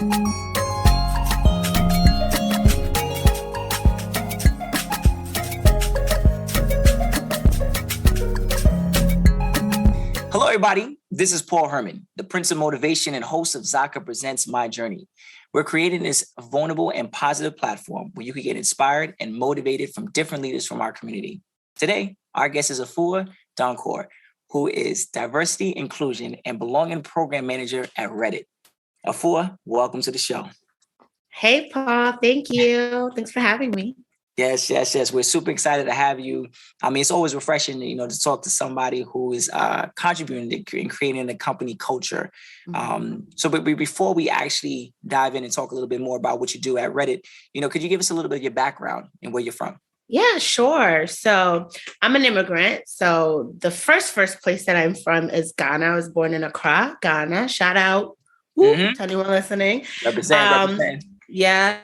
Hello, everybody. This is Paul Herman, the Prince of Motivation and host of Zaka Presents My Journey. We're creating this vulnerable and positive platform where you can get inspired and motivated from different leaders from our community. Today, our guest is Afua Donkor, who is Diversity, Inclusion, and Belonging Program Manager at Reddit. Afua, welcome to the show. Hey, Paul. Thank you. Thanks for having me. Yes. We're super excited to have you. I mean, it's always refreshing, to talk to somebody who is contributing and creating a company culture. But before we actually dive in and talk a little bit more about what you do at Reddit, could you give us a little bit of your background and where you're from? Yeah, sure. So I'm an immigrant. So the first place that I'm from is Ghana. I was born in Accra, Ghana. Shout out to anyone listening. Represent. Yes.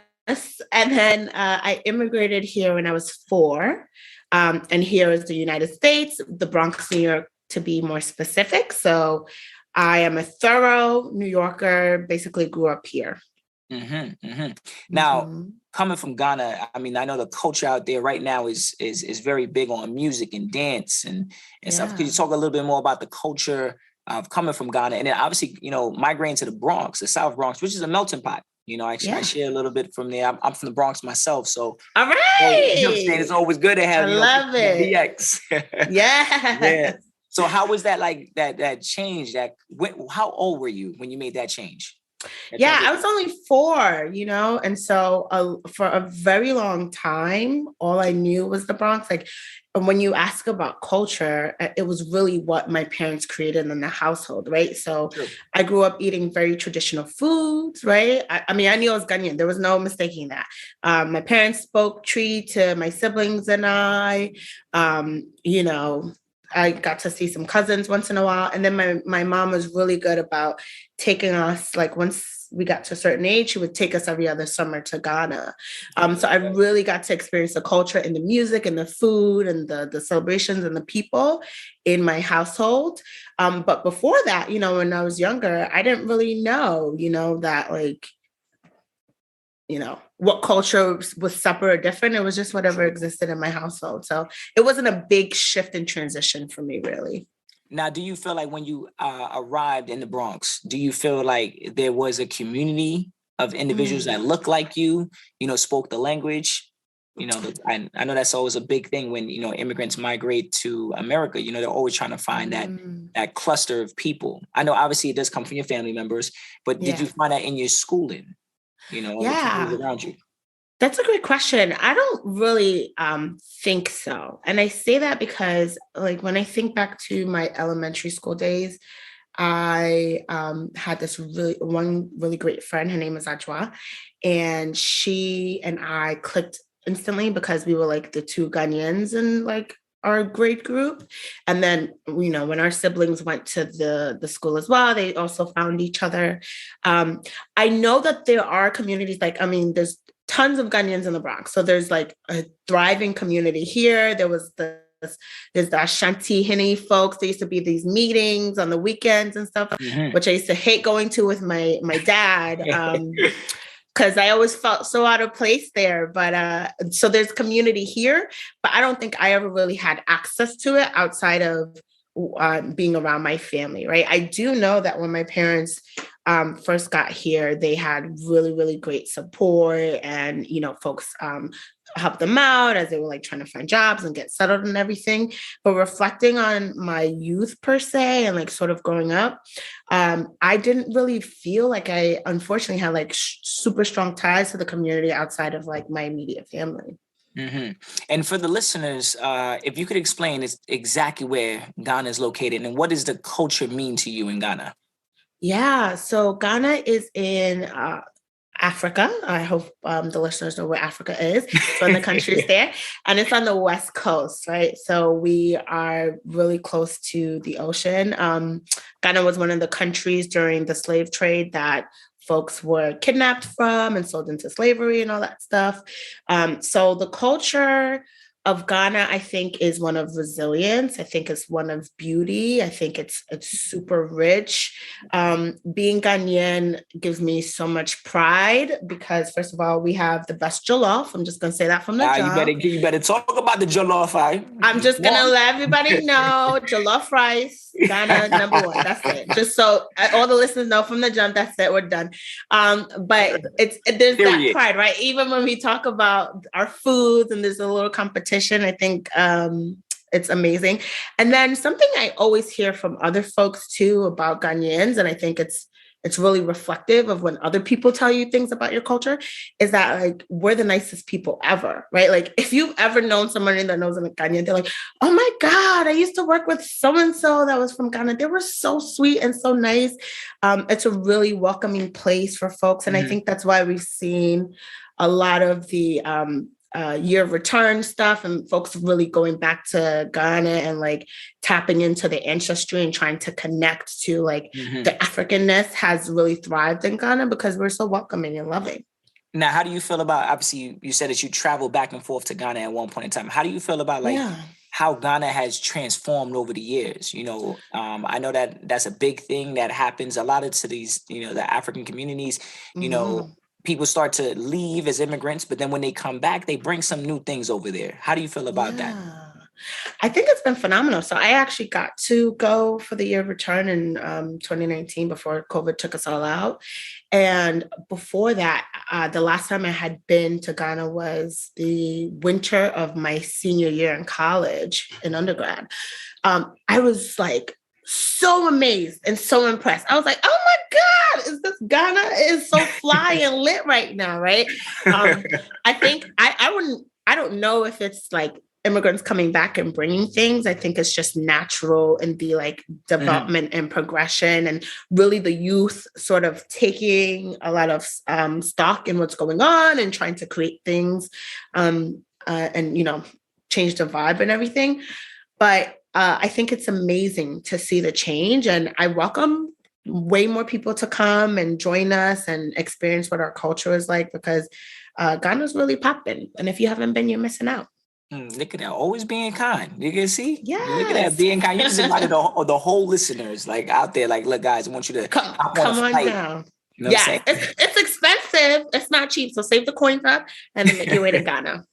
And then I immigrated here when I was 4. And here is the United States, the Bronx, New York, to be more specific. So I am a thorough New Yorker, basically grew up here. Now, coming from Ghana, I mean, I know the culture out there right now is very big on music and dance and stuff. Could you talk a little bit more about the culture of coming from Ghana? And then obviously, migrating to the Bronx, the South Bronx, which is a melting pot. I share a little bit from there. I'm from the Bronx myself, so all right. It's always good to have. I love it. DX. Yeah. So how was that like that change? How old were you when you made that change? I was only 4, and so for a very long time, all I knew was the Bronx. Like, when you ask about culture, it was really what my parents created in the household, right? So sure. I grew up eating very traditional foods, right? I mean, I knew I was Ghanaian. There was no mistaking that. My parents spoke Tree to my siblings and I, I got to see some cousins once in a while. And then my mom was really good about taking us, like once we got to a certain age, she would take us every other summer to Ghana. So I really got to experience the culture and the music and the food and the celebrations and the people in my household. But before that, when I was younger, I didn't really know, that what culture was separate or different. It was just whatever existed in my household. So it wasn't a big shift and transition for me, really. Now, do you feel like when you arrived in the Bronx, do you feel like there was a community of individuals that looked like you, spoke the language? I know that's always a big thing when, immigrants migrate to America, they're always trying to find that cluster of people. I know obviously it does come from your family members, but did you find that in your schooling? Around you? That's a great question. I don't really think so. And I say that because like when I think back to my elementary school days, I had this one really great friend. Her name is Ajwa. And she and I clicked instantly because we were like the 2 Ghanaians in like our grade group. And then, when our siblings went to the school as well, they also found each other. I know that there are communities there's tons of Ghanaians in the Bronx. So there's like a thriving community here. There's the Ashanti Hini folks. There used to be these meetings on the weekends and stuff, which I used to hate going to with my dad. Because I always felt so out of place there. But so there's community here, but I don't think I ever really had access to it outside of being around my family, right? I do know that when my parents first got here, they had really, really great support and, folks helped them out as they were like trying to find jobs and get settled and everything. But reflecting on my youth per se and like sort of growing up, I didn't really feel like I unfortunately had like super strong ties to the community outside of like my immediate family. And for the listeners, if you could explain exactly where Ghana is located and what does the culture mean to you in Ghana? Yeah, so Ghana is in Africa. I hope the listeners know where Africa is. So in the countries there, and it's on the West Coast, right? So we are really close to the ocean. Ghana was one of the countries during the slave trade that folks were kidnapped from and sold into slavery and all that stuff. So the culture of Ghana, I think, is one of resilience. I think it's one of beauty. I think it's super rich. Being Ghanaian gives me so much pride because, first of all, we have the best jollof. I'm just going to say that from the jump. You better talk about the jollof. I'm just going to let everybody know Jollof Rice, Ghana, number one. That's it. Just so all the listeners know from the jump, that's it. We're done. But there's that pride, right? Even when we talk about our foods and there's a little competition, I think it's amazing. And then something I always hear from other folks too about Ghanaians, and I think it's really reflective of when other people tell you things about your culture, is that like we're the nicest people ever, right? Like if you've ever known somebody that knows a Ghanaian, they're like, oh my God, I used to work with so-and-so that was from Ghana. They were so sweet and so nice. It's a really welcoming place for folks. And I think that's why we've seen a lot of the year of return stuff and folks really going back to Ghana and like tapping into the ancestry and trying to connect to like the Africanness has really thrived in Ghana because we're so welcoming and loving. Now, how do you feel about, obviously you said that you traveled back and forth to Ghana at one point in time. How do you feel about like how Ghana has transformed over the years? You know, I know that that's a big thing that happens a lot to these, you know, the African communities, you know, people start to leave as immigrants, but then when they come back, they bring some new things over there. How do you feel about that? I think it's been phenomenal. So I actually got to go for the year of return in 2019 before COVID took us all out. And before that, the last time I had been to Ghana was the winter of my senior year in college in undergrad. I was like, so amazed and so impressed. I was like, oh my God, is this Ghana? It is so fly and lit right now, right? I think I don't know if it's like immigrants coming back and bringing things. I think it's just natural in the like development and progression and really the youth sort of taking a lot of stock in what's going on and trying to create things and, you know, change the vibe and everything. But I think it's amazing to see the change, and I welcome way more people to come and join us and experience what our culture is like because Ghana's really popping. And if you haven't been, you're missing out. Look at that, always being kind. You can see, look at that, Yes. being kind. You just invited the whole listeners like out there. Like, look, guys, I want you to come on down. You know what I'm saying? It's expensive. It's not cheap. So save the coins up and then make your way to Ghana.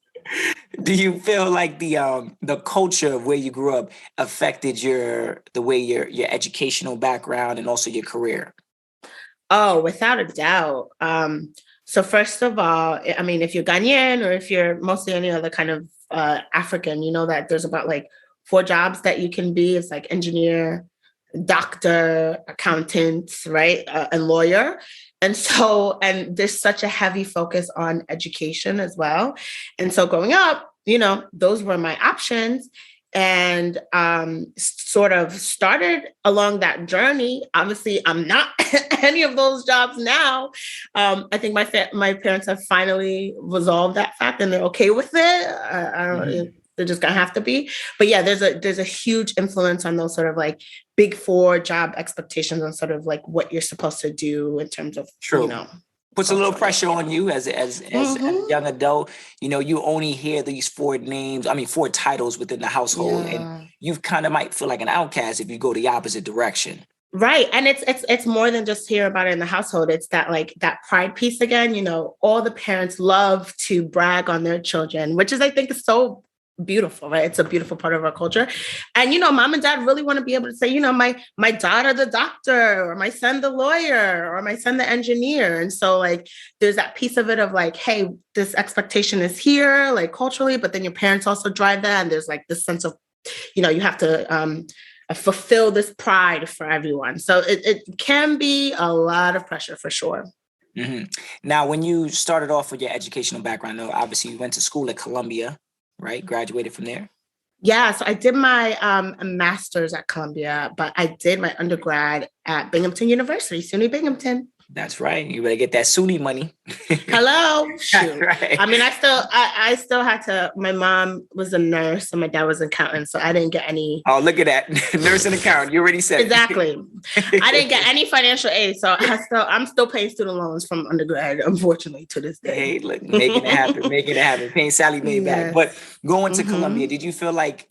Do you feel like the culture of where you grew up affected your educational background and also your career? Oh, without a doubt. So first of all, I mean, if you're Ghanaian or if you're mostly any other kind of African, you know that there's about like 4 jobs that you can be. It's like engineer, doctor, accountant, right? And lawyer. And so, and there's such a heavy focus on education as well. And so growing up, you know, those were my options and sort of started along that journey. Obviously, I'm not any of those jobs now. I think my parents have finally resolved that fact and they're okay with it. I don't know. They're just gonna have to be. But yeah, there's a huge influence on those sort of like big 4 job expectations and sort of like what you're supposed to do in terms of, you know. Puts a little pressure on you as a young adult. You know, you only hear these 4 titles within the household. And you kind of might feel like an outcast if you go the opposite direction. Right. And it's more than just hear about it in the household. It's that like that pride piece again, you know, all the parents love to brag on their children, which is, I think, so beautiful, right? It's a beautiful part of our culture. And, you know, mom and dad really want to be able to say, you know, my daughter, the doctor, or my son, the lawyer, or my son, the engineer. And so like, there's that piece of it of like, hey, this expectation is here, like culturally, but then your parents also drive that. And there's like this sense of, you know, you have to fulfill this pride for everyone. So it can be a lot of pressure for sure. Now, when you started off with your educational background, though, obviously you went to school at Columbia, right? Graduated from there? Yeah, so I did my master's at Columbia, but I did my undergrad at Binghamton University, SUNY Binghamton. That's right. You better get that SUNY money. Hello, shoot. Right. I mean, I still had to. My mom was a nurse, and my dad was an accountant, so I didn't get any. Oh, look at that. Nurse and accountant. You already said Exactly. it. I didn't get any financial aid, so I'm still paying student loans from undergrad, unfortunately, to this day. Hey, look, making it happen. Paying Sally Mae back. Yes. But going to Mm-hmm. Columbia, did you feel like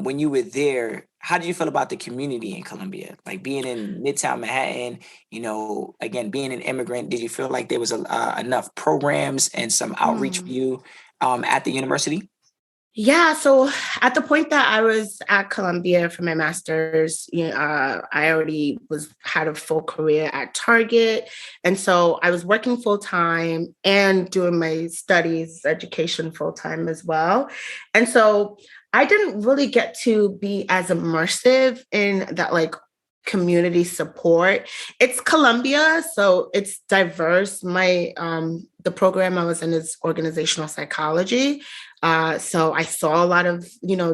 when you were there, how did you feel about the community in Columbia? Like being in Midtown Manhattan, again, being an immigrant, did you feel like there was enough programs and some outreach for you at the university? Yeah, so at the point that I was at Columbia for my master's, I already had a full career at Target, and so I was working full time and doing my studies, education full time as well, and so I didn't really get to be as immersive in that community support. It's Columbia, so it's diverse. The program I was in is organizational psychology. So I saw a lot of,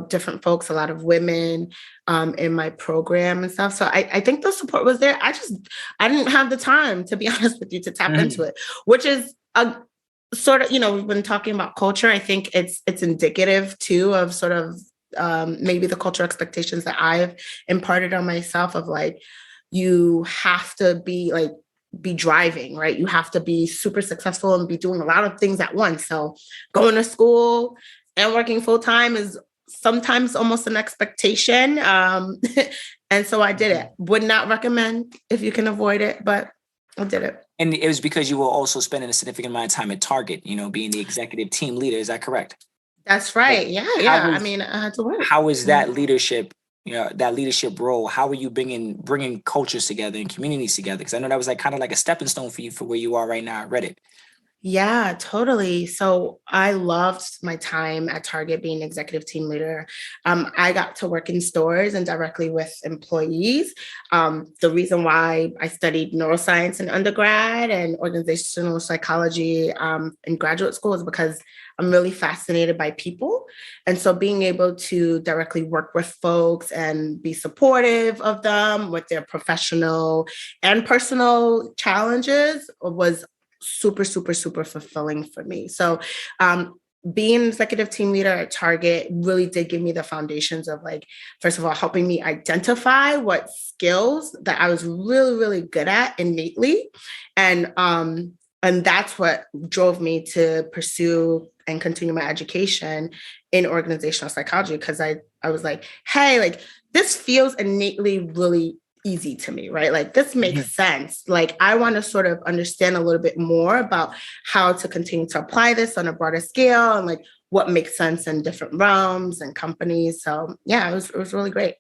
different folks, a lot of women in my program and stuff. So I think the support was there. I didn't have the time, to be honest with you, to tap into it, which is a sort of, we've been talking about culture. I think it's indicative too of sort of maybe the cultural expectations that I've imparted on myself of you have to be driving, right? You have to be super successful and be doing a lot of things at once. So going to school and working full time is sometimes almost an expectation. And so I did it. Would not recommend if you can avoid it, but I did it. And it was because you were also spending a significant amount of time at Target, being the executive team leader. Is that correct? That's right. Yeah. I mean, I had to work. How is that leadership? That leadership role, how are you bringing cultures together and communities together? Because I know that was kind of like a stepping stone for you for where you are right now at Reddit. Yeah, totally. So I loved my time at Target being executive team leader. I got to work in stores and directly with employees. The reason why I studied neuroscience in undergrad and organizational psychology in graduate school is because I'm really fascinated by people. And so being able to directly work with folks and be supportive of them with their professional and personal challenges was super, super, super fulfilling for me. So being executive team leader at Target really did give me the foundations of first of all, helping me identify what skills that I was really, really good at innately. And that's what drove me to pursue and continue my education in organizational psychology. Because I was like, hey, this feels innately really easy to me, right? This makes sense. I want to sort of understand a little bit more about how to continue to apply this on a broader scale and what makes sense in different realms and companies. So yeah, it was really great.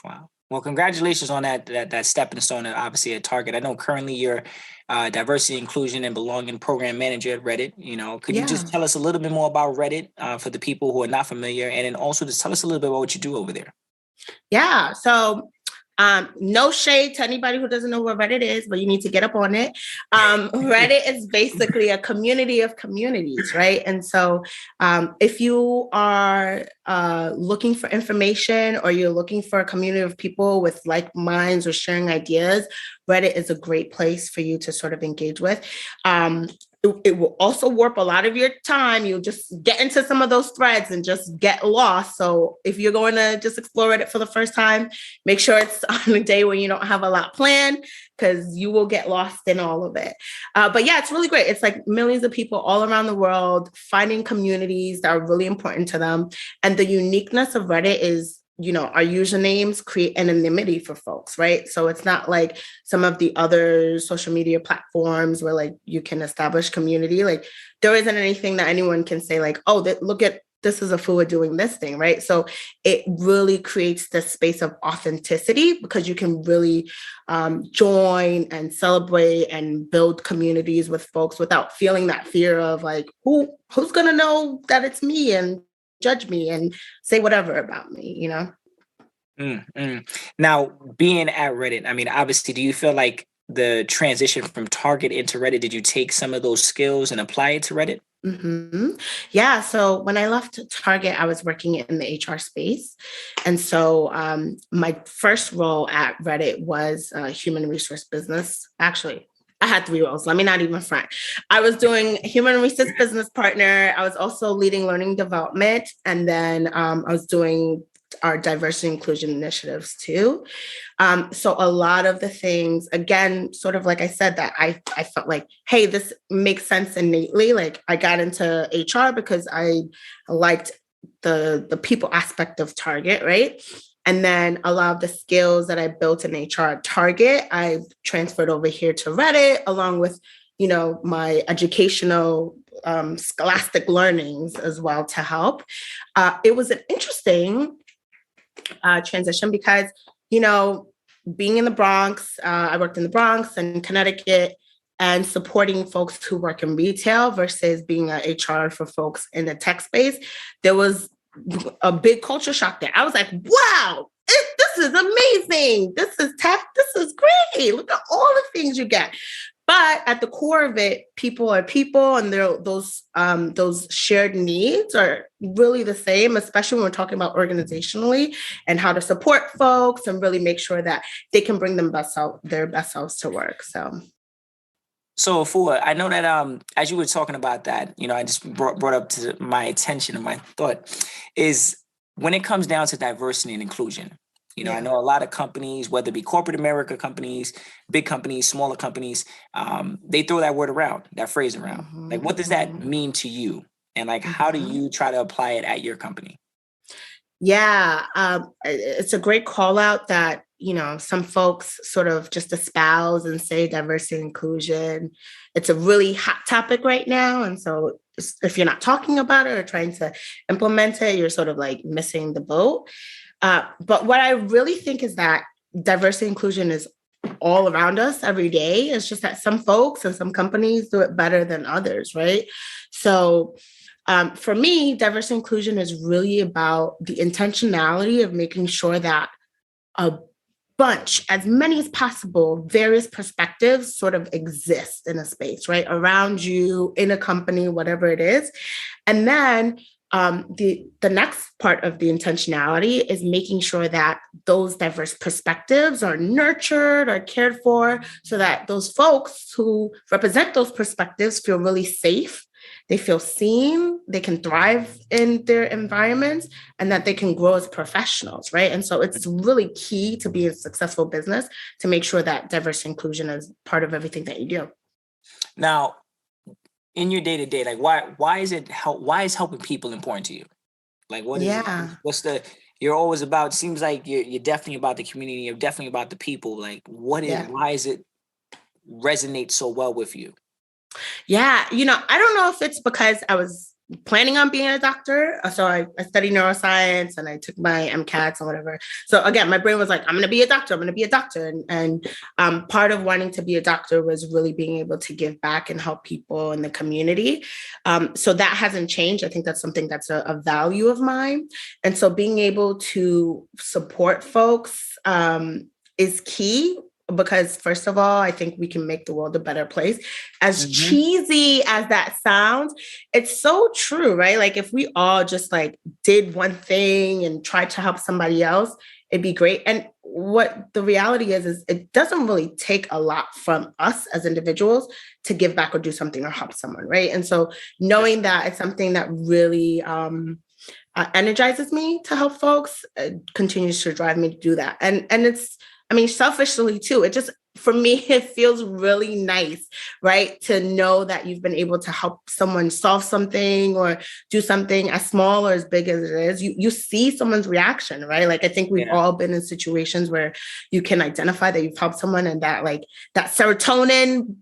Wow. Well, congratulations on that stepping stone, obviously at Target. I know currently you're diversity, inclusion, and belonging program manager at Reddit. Could you just tell us a little bit more about Reddit for the people who are not familiar, and then also just tell us a little bit about what you do over there? Yeah. So no shade to anybody who doesn't know what Reddit is, but you need to get up on it. Reddit is basically a community of communities, right? And so if you are looking for information or you're looking for a community of people with like minds or sharing ideas, Reddit is a great place for you to sort of engage with. It will also warp a lot of your time. You'll just get into some of those threads and just get lost. So if you're going to just explore Reddit for the first time, make sure it's on a day when you don't have a lot planned, because you will get lost in all of it. But yeah, it's really great. It's like millions of people all around the world finding communities that are really important to them. And the uniqueness of Reddit is, our usernames create anonymity for folks, right? So it's not like some of the other social media platforms where like you can establish community. Like there isn't anything that anyone can say like, oh, look at this is Afua doing this thing, right? So it really creates this space of authenticity because you can really join and celebrate and build communities with folks without feeling that fear of like, who's gonna know that it's me and judge me and say whatever about me, Now, being at Reddit, I mean, obviously, do you feel like the transition from Target into Reddit, did you take some of those skills and apply it to Reddit? Mm-hmm. Yeah. So when I left Target, I was working in the HR space. And so my first role at Reddit was human resource business. Actually, I had 3 roles. Let me not even front. I was doing human resource business partner. I was also leading learning development. And then I was doing our diversity inclusion initiatives too. So a lot of the things, again, sort of like I said, that I felt like, hey, this makes sense innately. Like I got into HR because I liked the people aspect of Target, right? And then a lot of the skills that I built in HR at Target, I transferred over here to Reddit, along with, my educational scholastic learnings as well to help. It was an interesting transition because, being in the Bronx, I worked in the Bronx and Connecticut, and supporting folks who work in retail versus being an HR for folks in the tech space, there was a big culture shock there. I was like, wow, this is amazing. This is tech. This is great. Look at all the things you get. But at the core of it, people are people, and those shared needs are really the same, especially when we're talking about organizationally and how to support folks and really make sure that they can bring their best selves to work. So Afua, I know that as you were talking about that, I just brought up to my attention and my thought is when it comes down to diversity and inclusion. I know a lot of companies, whether it be corporate America companies, big companies, smaller companies, they throw that word around, that phrase around. Mm-hmm, like, what does that mean to you? And like, how do you try to apply it at your company? Yeah, it's a great call out that, some folks sort of just espouse and say diversity and inclusion. It's a really hot topic right now. And so if you're not talking about it or trying to implement it, you're sort of like missing the boat. But what I really think is that diversity inclusion is all around us every day. It's just that some folks and some companies do it better than others, right? So for me, diversity inclusion is really about the intentionality of making sure that a bunch, as many as possible, various perspectives sort of exist in a space, right? Around you, in a company, whatever it is. And then the next part of the intentionality is making sure that those diverse perspectives are nurtured or cared for so that those folks who represent those perspectives feel really safe. They feel seen, they can thrive in their environments, and that they can grow as professionals, right? And so it's really key to be a successful business to make sure that diversity inclusion is part of everything that you do. Now, in your day to day, like why is helping people important to you? Like you're always about, seems like you're definitely about the community, you're definitely about the people. Like why is it resonate so well with you? Yeah, I don't know if it's because I was planning on being a doctor. So I studied neuroscience and I took my MCATs and whatever. So again, my brain was like, I'm going to be a doctor. I'm going to be a doctor. And part of wanting to be a doctor was really being able to give back and help people in the community. So that hasn't changed. I think that's something that's a value of mine. And so being able to support folks is key. Because first of all, I think we can make the world a better place. As cheesy as that sounds, it's so true, right? Like if we all just like did one thing and tried to help somebody else, it'd be great. And what the reality is it doesn't really take a lot from us as individuals to give back or do something or help someone, right? And so knowing that it's something that really energizes me to help folks continues to drive me to do that. And it's, selfishly too, it just, for me, it feels really nice, right? To know that you've been able to help someone solve something or do something as small or as big as it is. You see someone's reaction, right? Like, I think we've all been in situations where you can identify that you've helped someone and that like that serotonin,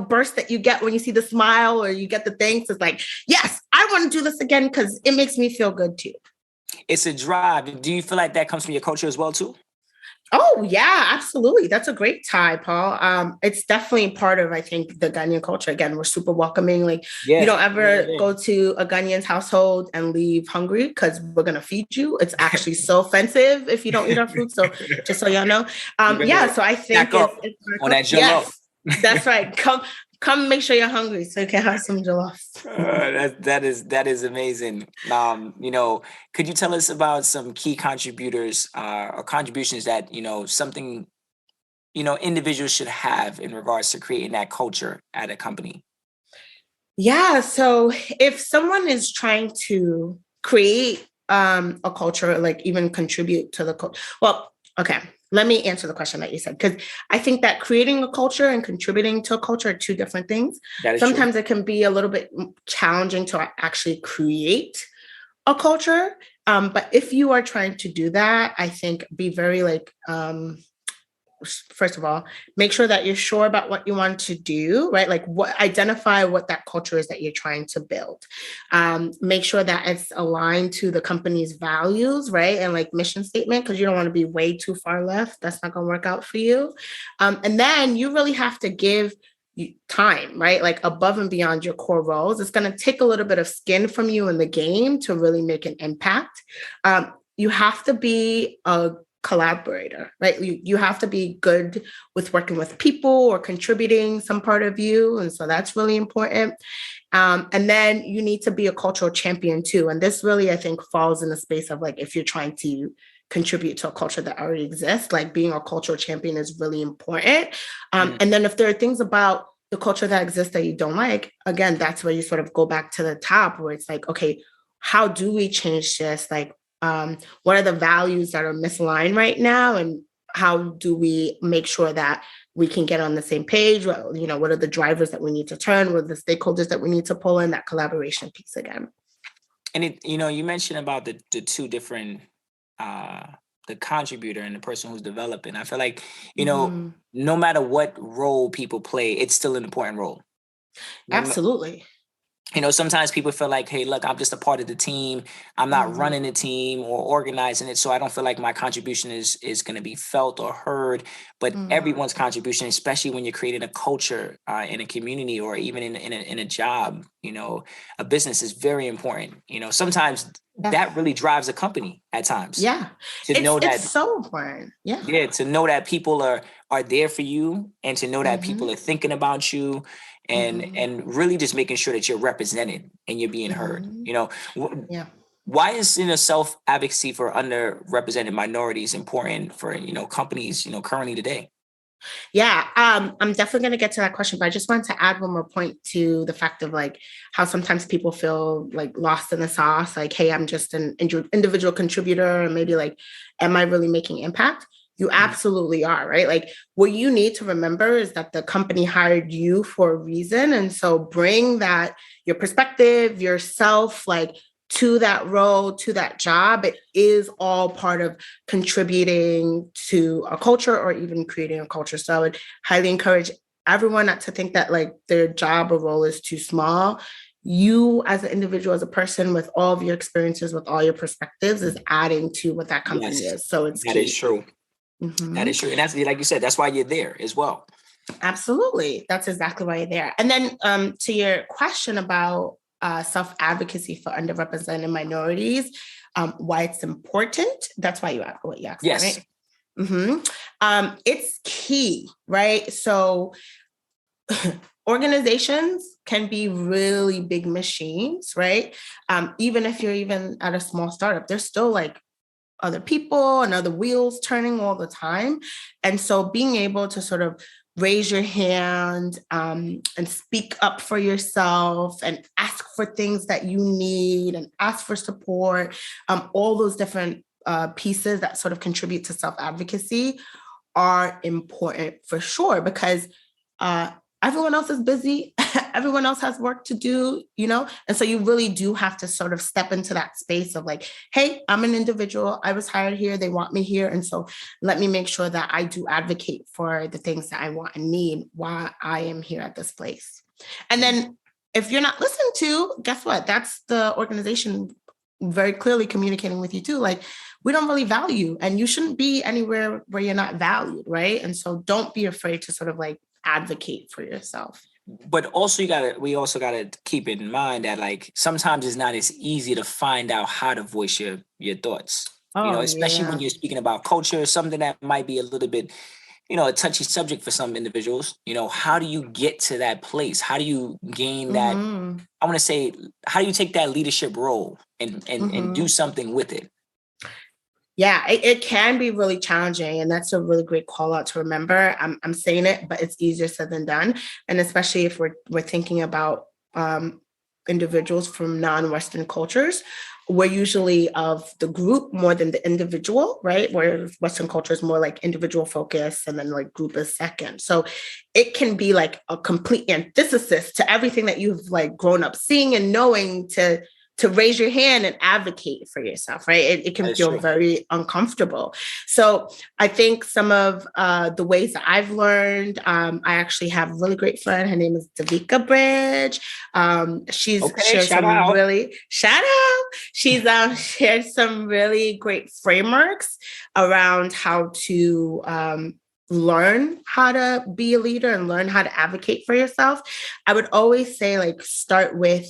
burst that you get when you see the smile or you get the thanks. It's like, yes, I want to do this again because it makes me feel good too. It's a drive. Do you feel like that comes from your culture as well too? Oh, yeah, absolutely. That's a great tie, Paul. It's definitely part of, I think, the Ghanaian culture. Again, we're super welcoming. Like, you don't ever go to a Ghanaian's household and leave hungry because we're going to feed you. It's actually so offensive if you don't eat our food. So just so y'all know. So I think it's on that jollof. Yes, that's right. Come make sure you're hungry so you can have some jollof. That is amazing. Could you tell us about some key contributors or contributions that, something individuals should have in regards to creating that culture at a company? Yeah. So if someone is trying to create a culture, like even contribute to the culture, well, okay, let me answer the question that you said, because I think that creating a culture and contributing to a culture are two different things. That is true. Sometimes it can be a little bit challenging to actually create a culture. But if you are trying to do that, I think be very like, first of all, make sure that you're sure about what you want to do, right? Like identify what that culture is that you're trying to build. Make sure that it's aligned to the company's values, right? And like mission statement, because you don't want to be way too far left. That's not going to work out for you. And then you really have to give time, right? Like above and beyond your core roles. It's going to take a little bit of skin from you in the game to really make an impact. You have to be a collaborator, right? You have to be good with working with people or contributing some part of you. And so that's really important. And then you need to be a cultural champion too. And this really, I think, falls in the space of like, if you're trying to contribute to a culture that already exists, like being a cultural champion is really important. And then if there are things about the culture that exists that you don't like, again, that's where you sort of go back to the top where it's like, okay, how do we change this? Like, what are the values that are misaligned right now? And how do we make sure that we can get on the same page? What are the drivers that we need to turn? What are the stakeholders that we need to pull in? That collaboration piece again. And you mentioned about the two different, the contributor and the person who's developing. I feel like, no matter what role people play, it's still an important role. Absolutely. Sometimes people feel like, hey, look, I'm just a part of the team. I'm not running the team or organizing it. So I don't feel like my contribution is going to be felt or heard. But everyone's contribution, especially when you're creating a culture in a community or even in a job, a business is very important. Sometimes that really drives a company at times. Yeah. It's so important. Yeah. Yeah. To know that people are there for you and to know that people are thinking about you. And really just making sure that you're represented and you're being heard. Why is self-advocacy for underrepresented minorities important for companies currently today? Yeah, I'm definitely going to get to that question, but I just wanted to add one more point to the fact of like how sometimes people feel like lost in the sauce, like, hey, I'm just an individual contributor, and maybe like, am I really making impact? You absolutely are, right? Like what you need to remember is that the company hired you for a reason. And so bring that, your perspective, yourself, like to that role, to that job. It is all part of contributing to a culture or even creating a culture. So I would highly encourage everyone not to think that like their job or role is too small. You as an individual, as a person with all of your experiences, with all your perspectives is adding to what that company is. So it's that is true. That is true. And that's, like you said, that's why you're there as well. Absolutely. That's exactly why you're there. And then to your question about self-advocacy for underrepresented minorities, why it's important. That's why you asked what you asked. Yes. Right? It's key, right? So organizations can be really big machines, right? Even if you're even at a small startup, there's still like other people and other wheels turning all the time. And so being able to sort of raise your hand and speak up for yourself and ask for things that you need and ask for support, all those different pieces that sort of contribute to self-advocacy are important for sure, because everyone else is busy. Everyone else has work to do, And so you really do have to sort of step into that space of like, hey, I'm an individual. I was hired here. They want me here. And so let me make sure that I do advocate for the things that I want and need while I am here at this place. And then if you're not listened to, guess what? That's the organization very clearly communicating with you too. Like, we don't really value, and you shouldn't be anywhere where you're not valued, right? And so don't be afraid to sort of like advocate for yourself. But also we also gotta keep in mind that like sometimes it's not as easy to find out how to voice your thoughts. Especially when you're speaking about culture, something that might be a little bit, a touchy subject for some individuals. How do you get to that place? How do you gain that? I want to say, how do you take that leadership role and do something with it? Yeah, it can be really challenging. And that's a really great call out to remember. I'm saying it, but it's easier said than done. And especially if we're thinking about individuals from non-Western cultures, we're usually of the group more than the individual, right? Where Western culture is more like individual focus and then like group is second. So it can be like a complete antithesis to everything that you've like grown up seeing and knowing to raise your hand and advocate for yourself, right? It can feel very uncomfortable. So I think some of the ways that I've learned, I actually have a really great friend. Her name is Davika Bridge. She's shared some really, shout out. She's shared some really great frameworks around how to learn how to be a leader and learn how to advocate for yourself. I would always say like start with,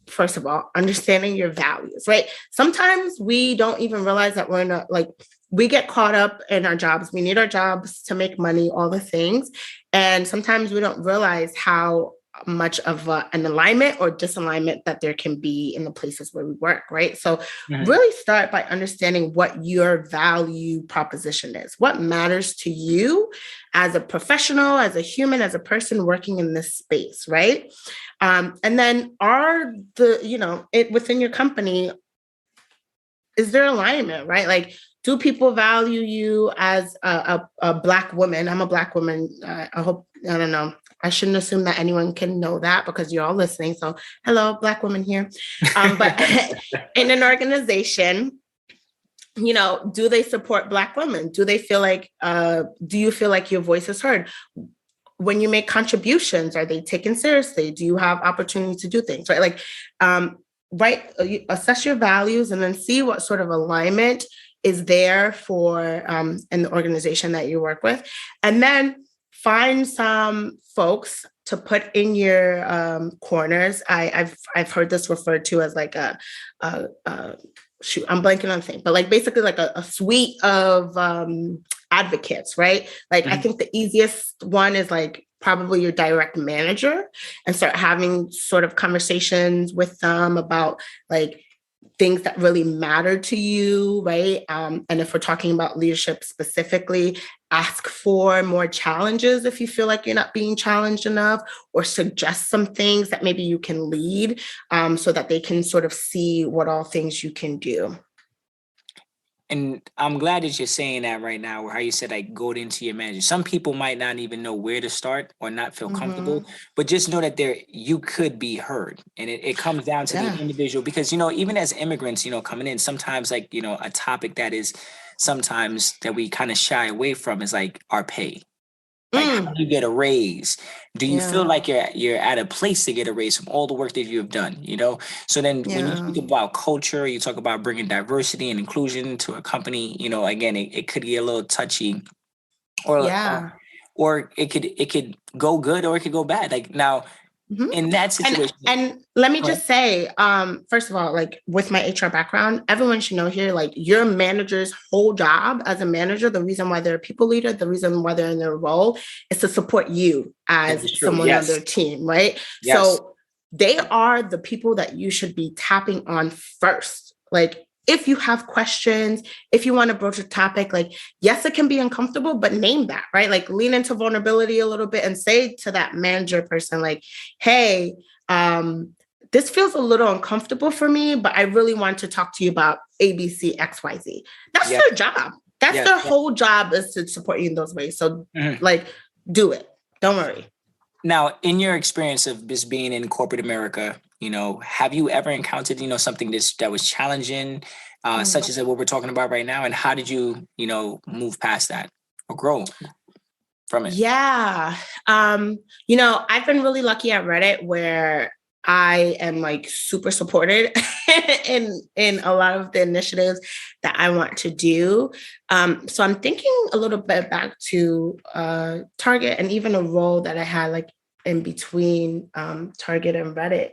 first of all, understanding your values, right? Sometimes we don't even realize that we're not like, we get caught up in our jobs. We need our jobs to make money, all the things. And sometimes we don't realize how much of an alignment or disalignment that there can be in the places where we work, right? So really start by understanding what your value proposition is, what matters to you as a professional, as a human, as a person working in this space, right? And then within your company, is there alignment, right? Like, do people value you as a Black woman? I'm a Black woman. I don't know. I shouldn't assume that anyone can know that because you're all listening. So hello, Black woman here. But in an organization, do they support Black women? Do they feel like, do you feel like your voice is heard? When you make contributions, are they taken seriously? Do you have opportunity to do things, right? Like, assess your values and then see what sort of alignment is there for in the organization that you work with. And then find some folks to put in your corners. I've heard this referred to as like shoot, I'm blanking on the thing, but like basically like a suite of advocates, right? Like I think the easiest one is like probably your direct manager and start having sort of conversations with them about like things that really matter to you, right? And if we're talking about leadership specifically, ask for more challenges if you feel like you're not being challenged enough, or suggest some things that maybe you can lead so that they can sort of see what all things you can do. And I'm glad that you're saying that right now, or how you said, like, go into your manager. Some people might not even know where to start or not feel comfortable, but just know that you could be heard. And it comes down to the individual, because, even as immigrants, coming in, sometimes like, a topic that is sometimes that we kind of shy away from is like our pay. Like, how do you get a raise? Do you feel like you're at a place to get a raise from all the work that you have done, So then when you speak about culture, you talk about bringing diversity and inclusion to a company, again, it could get a little touchy, or it could go good or it could go bad. Like now, in that situation. And let me just say, first of all, like with my HR background, everyone should know here, like your manager's whole job as a manager, the reason why they're a people leader, the reason why they're in their role is to support you as someone on their team, right? Yes. So they are the people that you should be tapping on first. Like, if you have questions, if you want to broach a topic, like, yes, it can be uncomfortable, but name that, right? Like lean into vulnerability a little bit and say to that manager person, like, hey, this feels a little uncomfortable for me, but I really want to talk to you about ABC, XYZ. That's their job. That's their whole job, is to support you in those ways. So like, do it. Don't worry. Now, in your experience of just being in corporate America, have you ever encountered, something that was challenging, such as what we're talking about right now? And how did you, move past that or grow from it? Yeah. I've been really lucky at Reddit, where I am like super supported in a lot of the initiatives that I want to do. So I'm thinking a little bit back to Target, and even a role that I had like in between Target and Reddit.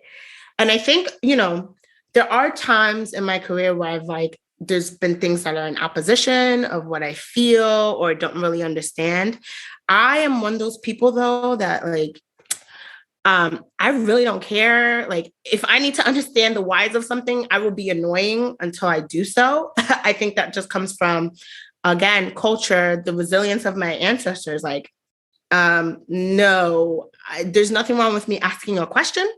And I think, there are times in my career where I've like, there's been things that are in opposition of what I feel or don't really understand. I am one of those people though that like, I really don't care. Like, if I need to understand the whys of something, I will be annoying until I do so. I think that just comes from, again, culture, the resilience of my ancestors. Like, no, there's nothing wrong with me asking a question.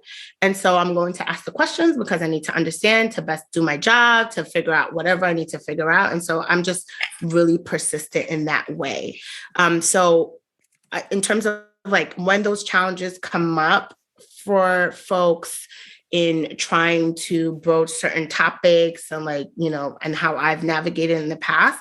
And so I'm going to ask the questions because I need to understand, to best do my job, to figure out whatever I need to figure out. And so I'm just really persistent in that way. So in terms of like when those challenges come up for folks in trying to broach certain topics and like, and how I've navigated in the past,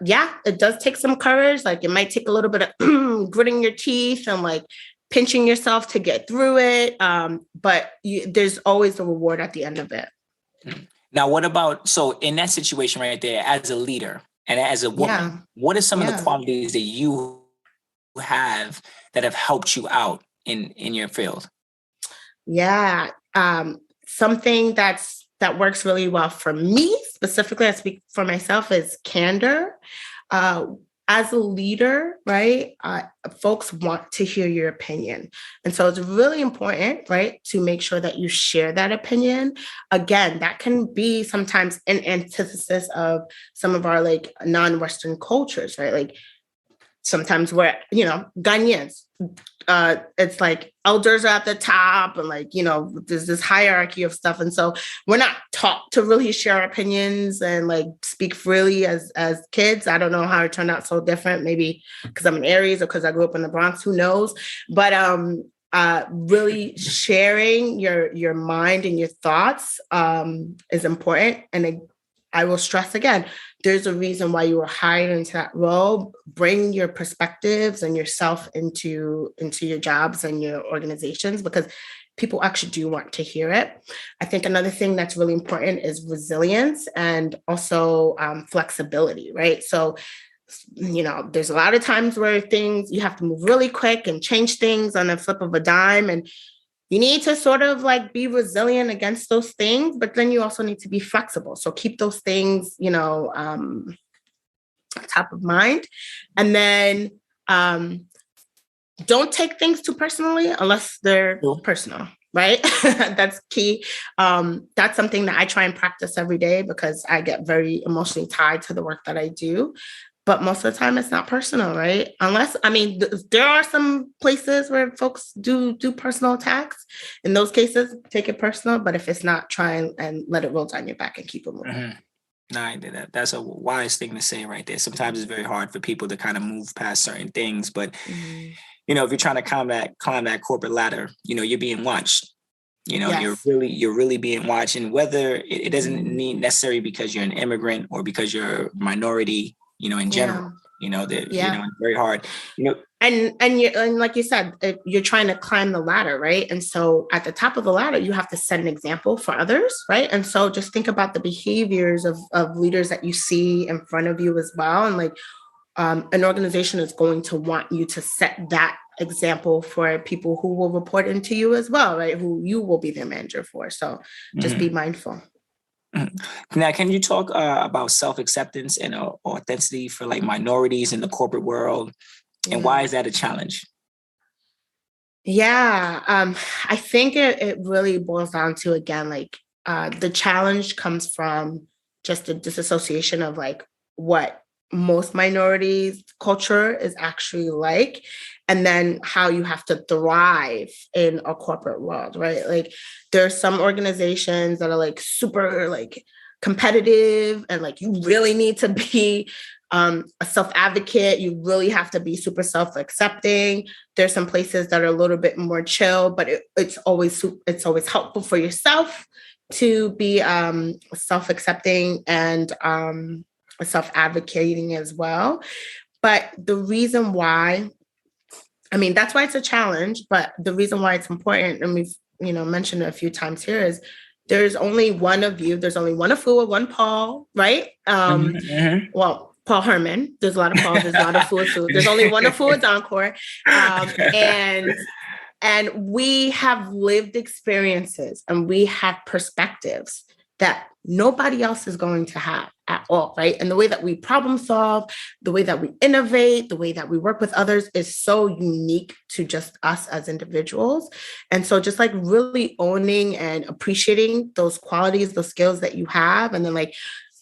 yeah, it does take some courage. Like, it might take a little bit of gritting your teeth and like pinching yourself to get through it. But there's always a reward at the end of it. Now, what about, so in that situation right there, as a leader and as a woman, what are some of the qualities that you have that have helped you out in your field? Yeah. Something that works really well for me, specifically, I speak for myself, is candor. As a leader, right, folks want to hear your opinion. And so it's really important, right, to make sure that you share that opinion. Again, that can be sometimes an antithesis of some of our like non-Western cultures, right? Like, sometimes we're, Ghanaians, it's like elders are at the top and like, there's this hierarchy of stuff. And so we're not taught to really share opinions and like speak freely as kids. I don't know how it turned out so different, maybe because I'm an Aries or because I grew up in the Bronx, who knows? But really sharing your mind and your thoughts is important. And I will stress again, there's a reason why you were hired into that role. Bring your perspectives and yourself into your jobs and your organizations, because people actually do want to hear it. I think another thing that's really important is resilience and also flexibility, right? So, there's a lot of times where you have to move really quick and change things on a flip of a dime. And you need to sort of like be resilient against those things, but then you also need to be flexible. So keep those things, top of mind. And then don't take things too personally unless they're personal, right? That's key. That's something that I try and practice every day because I get very emotionally tied to the work that I do. But most of the time it's not personal, right? Unless, there are some places where folks do personal attacks. In those cases, take it personal. But if it's not, try and let it roll down your back and keep it moving. Mm-hmm. No, that's a wise thing to say right there. Sometimes it's very hard for people to kind of move past certain things. But, if you're trying to climb that corporate ladder, you're being watched. Yes. You're really being watched. And whether it doesn't need necessarily because you're an immigrant or because you're a minority, in general, it's very hard, and like you said, you're trying to climb the ladder, right? And so at the top of the ladder, you have to set an example for others, right? And so just think about the behaviors of leaders that you see in front of you as well. And like, an organization is going to want you to set that example for people who will report into you as well, right? Who you will be their manager for. So just be mindful. Now, can you talk about self-acceptance and authenticity for like minorities in the corporate world, and why is that a challenge? Yeah, I think it really boils down to, again, like the challenge comes from just the disassociation of like what most minorities' culture is actually like, and then how you have to thrive in a corporate world, right? Like, there are some organizations that are like super like competitive, and like you really need to be a self-advocate. You really have to be super self-accepting. There's some places that are a little bit more chill, but it's always helpful for yourself to be self-accepting and self-advocating as well. But the reason why, that's why it's a challenge, but the reason why it's important, and we've, mentioned it a few times here, is there's only one of you. There's only one Afua, one Paul, right? Well, Paul Herman. There's a lot of Pauls. There's a lot of Afua. There's only one Afua Donkor. And we have lived experiences and we have perspectives that nobody else is going to have at all, right? And the way that we problem solve, the way that we innovate, the way that we work with others is so unique to just us as individuals. And so just like really owning and appreciating those qualities, those skills that you have, and then like,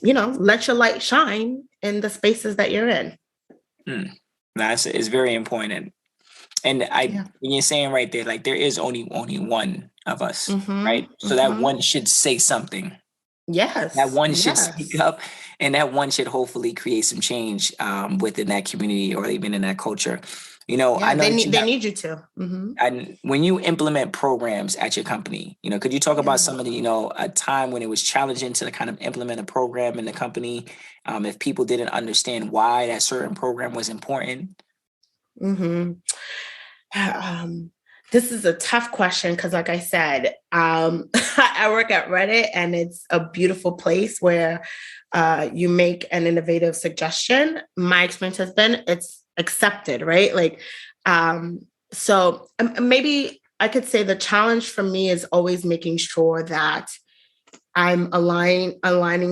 let your light shine in the spaces that you're in. That's it's very important. And when you're saying right there, like there is only one of us, right? So that one should say something. Yes. That one should speak up, and that one should hopefully create some change within that community or even in that culture. I know they need you to. And when you implement programs at your company, could you talk about some of the, a time when it was challenging to kind of implement a program in the company, if people didn't understand why that certain program was important? This is a tough question because, like I said, I work at Reddit, and it's a beautiful place where you make an innovative suggestion. My experience has been it's accepted, right? Like, so maybe I could say the challenge for me is always making sure that I'm aligning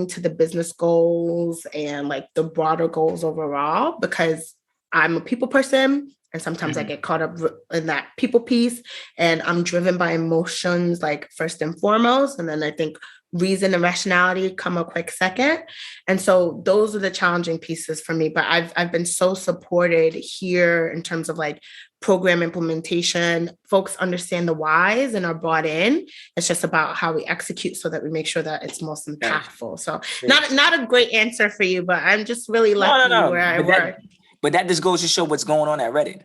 to the business goals and like the broader goals overall, because I'm a people person. And sometimes I get caught up in that people piece, and I'm driven by emotions, like first and foremost. And then I think reason and rationality come a quick second. And so those are the challenging pieces for me. But I've been so supported here in terms of like program implementation. Folks understand the whys and are brought in. It's just about how we execute so that we make sure that it's most impactful. So not a great answer for you, but I'm just really lucky where I work. But that just goes to show what's going on at Reddit,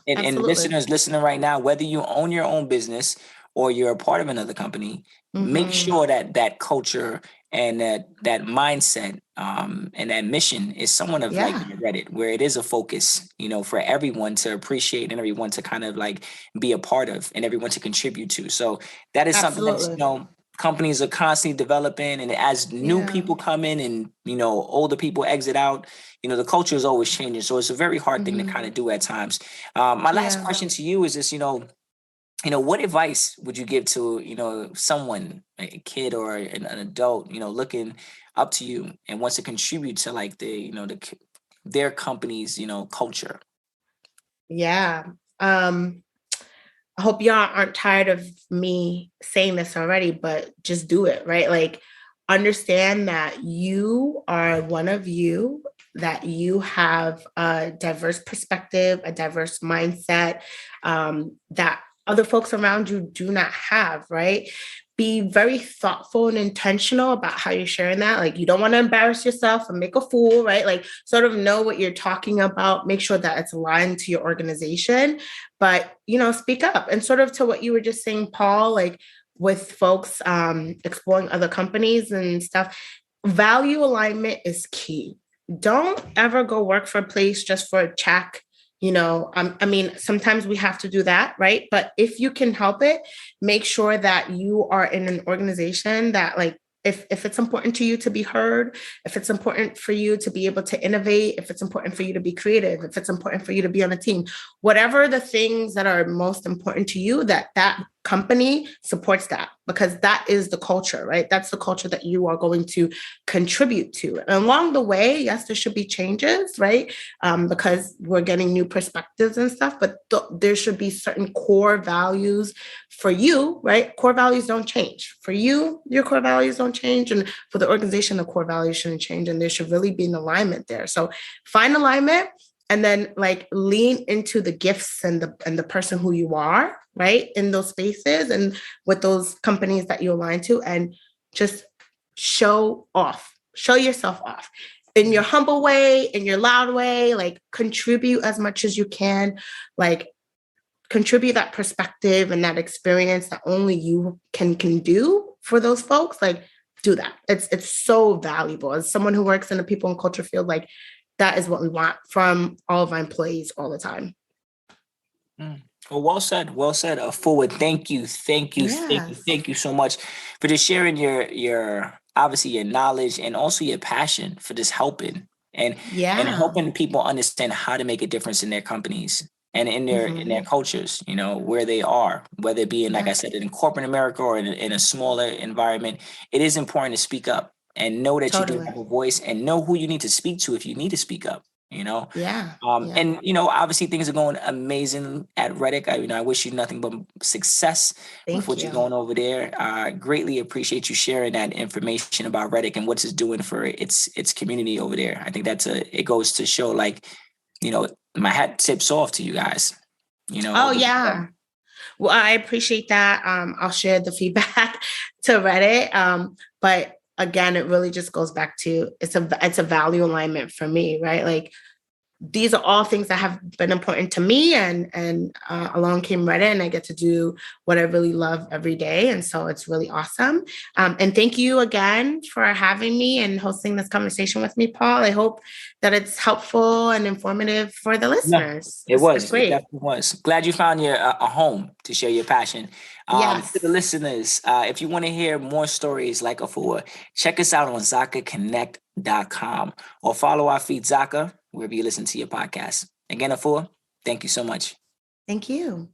and listeners listening right now, whether you own your own business or you're a part of another company, make sure that that culture and that mindset and that mission is somewhat of like Reddit, where it is a focus, for everyone to appreciate and everyone to kind of like be a part of and everyone to contribute to. So that is something that, companies are constantly developing, and as new people come in and older people exit out, the culture is always changing. So it's a very hard thing to kind of do at times. My last question to you is this: what advice would you give to someone, like a kid or an adult, looking up to you and wants to contribute to like their company's culture? I hope y'all aren't tired of me saying this already, but just do it, right? Like, understand that you are one of you, that you have a diverse perspective, a diverse mindset, that other folks around you do not have, right? Be very thoughtful and intentional about how you're sharing that. Like, you don't want to embarrass yourself and make a fool, right? Like, sort of know what you're talking about. Make sure that it's aligned to your organization, but, speak up. And sort of to what you were just saying, Paul, like with folks exploring other companies and stuff, value alignment is key. Don't ever go work for a place just for a check. Sometimes we have to do that, right? But if you can help it, make sure that you are in an organization that, like, if it's important to you to be heard, if it's important for you to be able to innovate, if it's important for you to be creative, if it's important for you to be on a team, whatever the things that are most important to you, that company supports that, because that is the culture, right? That's the culture that you are going to contribute to. And along the way, yes, there should be changes, right? Because we're getting new perspectives and stuff, but there should be certain core values for you, right? Core values don't change. For you, your core values don't change. And for the organization, the core values shouldn't change. And there should really be an alignment there. So find alignment, and then like lean into the gifts and the person who you are, right? In those spaces and with those companies that you align to, and just show yourself off in your humble way, in your loud way, like contribute as much as you can, like contribute that perspective and that experience that only you can do for those folks. Like, do that. It's so valuable. As someone who works in the people and culture field, like, that is what we want from all of our employees all the time. Well said. Afua, thank you so much for just sharing your obviously your knowledge and also your passion for just helping and helping people understand how to make a difference in their companies and in their cultures, you know, where they are, whether it be in, like I said, in corporate America or in a smaller environment. It is important to speak up and know that you do Totally. have a voice, and know who you need to speak to if you need to speak up, you know. Yeah. And you know, obviously things are going amazing at Reddick. I wish you nothing but success with Thank what you're you. going over there. I greatly appreciate you sharing that information about Reddick and what it's doing for its community over there. I think it goes to show, like, you know, my hat tips off to you guys, you know, Oh over yeah. Well, I appreciate that. I'll share the feedback to Reddit. But again, it really just goes back to it's a value alignment for me, right? Like, these are all things that have been important to me, and along came Reddit, and I get to do what I really love every day, and so it's really awesome. And thank you again for having me and hosting this conversation with me, Paul. I hope that it's helpful and informative for the No, listeners. it It's was. It great. definitely was. Glad you found your a home to share your passion. To the Yes. listeners, if you want to hear more stories like Afua, check us out on ZakaConnect.com or follow our feed Zaka wherever you listen to your podcast. Again, Afua, thank you so much. Thank you.